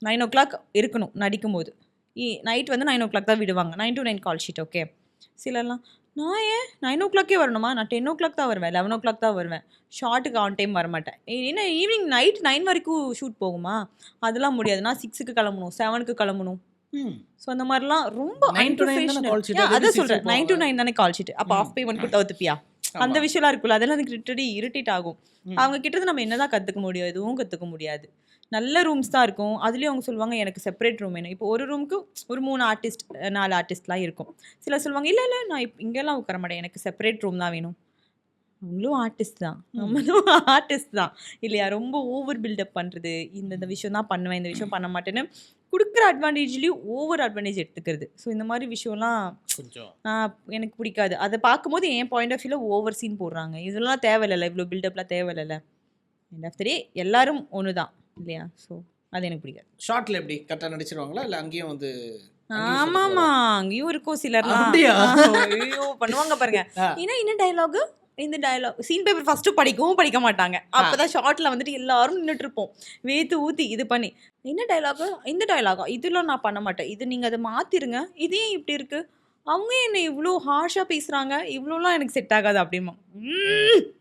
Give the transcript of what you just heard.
9 o'clock இருக்கணும் நடிக்கும்போது. Night வந்து 9 o'clock தான் விடுவாங்க. 9 to 9 கால் ஷீட். ஓகே. சிலர்லாம் நான் ஏன் 9 o'clock வரணுமா? நான் 10 o'clock தான் வருவேன். 11 o'clock தான் வருவேன். ஷாட்டுக்கு ஆன் டைம் வரமாட்டேன். என்ன ஈவினிங் நைட் 9 வரைக்கும் ஷூட் போகுமா? அதெல்லாம் முடியாது. நான் 6க்கு கிளம்பணும், 7க்கு கிளம்பணும். ஸோ அந்த மாதிரிலாம் ரொம்ப 9 to 9 தானே கால் ஷீட். அதான் சொல்கிறேன். 9 to 9 தானே கால் ஷீட். அப்போ ஆஃப் பேமெண்ட் கொடுத்தா ஒத்துப்பியா? அந்த விஷயம்லாம் இருக்குல்ல, அதெல்லாம் எனக்கு லிட்டரலி இரிட்டேட் ஆகும். அவங்க கிட்ட நம்ம என்னதான் கற்றுக்க முடியும்? எதுவும் கற்றுக்க முடியாது. நல்ல ரூம்ஸ் தான் இருக்கும். அதுலேயும் அவங்க சொல்லுவாங்க எனக்கு செப்பரேட் ரூம் வேணும். இப்போ ஒரு ரூமுக்கு ஒரு 3 ஆர்டிஸ்ட் 4 ஆர்டிஸ்ட்லாம் இருக்கும். சிலர் சொல்லுவாங்க இல்லை இல்லை நான் இங்கெல்லாம் உட்கார மாட்டேன், எனக்கு செப்பரேட் ரூம் தான் வேணும். அவங்களும் ஆர்டிஸ்ட் தான், நம்மளும் ஆர்டிஸ்ட் தான் இல்லையா? ரொம்ப ஓவர் பில்டப் பண்ணுறது, இந்த விஷயம் தான் பண்ணுவேன், இந்த விஷயம் பண்ண மாட்டேன்னு கொடுக்குற அட்வான்டேஜ்லேயும் ஓவர் அட்வான்டேஜ் எடுத்துக்கிறது. ஸோ இந்த மாதிரி விஷயம்லாம் கொஞ்சம் எனக்கு பிடிக்காது. அதை பார்க்கும்போது என் பாயிண்ட் ஆஃப் வியூவில் ஓவர் சீன் போடுறாங்க. இதெல்லாம் தேவையில்லை, இவ்வளோ பில்டப்லாம் தேவையில்லை. எண்ட் ஆஃப் த டே எல்லாரும் ஒன்று தான் இல்லையா? ஸோ அது எனக்கு பிடிக்காது. ஷார்ட்ல எப்படி கரெக்டாக நடிச்சிருவாங்களா இல்லை அங்கேயும் வந்து? ஆமாம்மா, அங்கேயும் இருக்கும் சிலர்லாம். ஐயோ பண்ணுவாங்க பாருங்க. ஏன்னா என்ன டைலாகு, இந்த டைலாக் சீன் பேப்பர் ஃபஸ்ட்டு படிக்கவும் படிக்க மாட்டாங்க. அப்போ தான் ஷார்ட்டில் வந்துட்டு எல்லாரும் நின்றுட்டு இருப்போம் வேத்து ஊற்றி இது பண்ணி. என்ன டைலாகு, இந்த டைலாகா, இதெல்லாம் நான் பண்ண மாட்டேன், இது நீங்கள் அதை மாற்றிருங்க, இதே இப்படி இருக்குது, அவங்க என்ன இவ்வளோ ஹார்ஷாக பேசுகிறாங்க, இவ்வளோலாம் எனக்கு செட் ஆகாது அப்படிமா.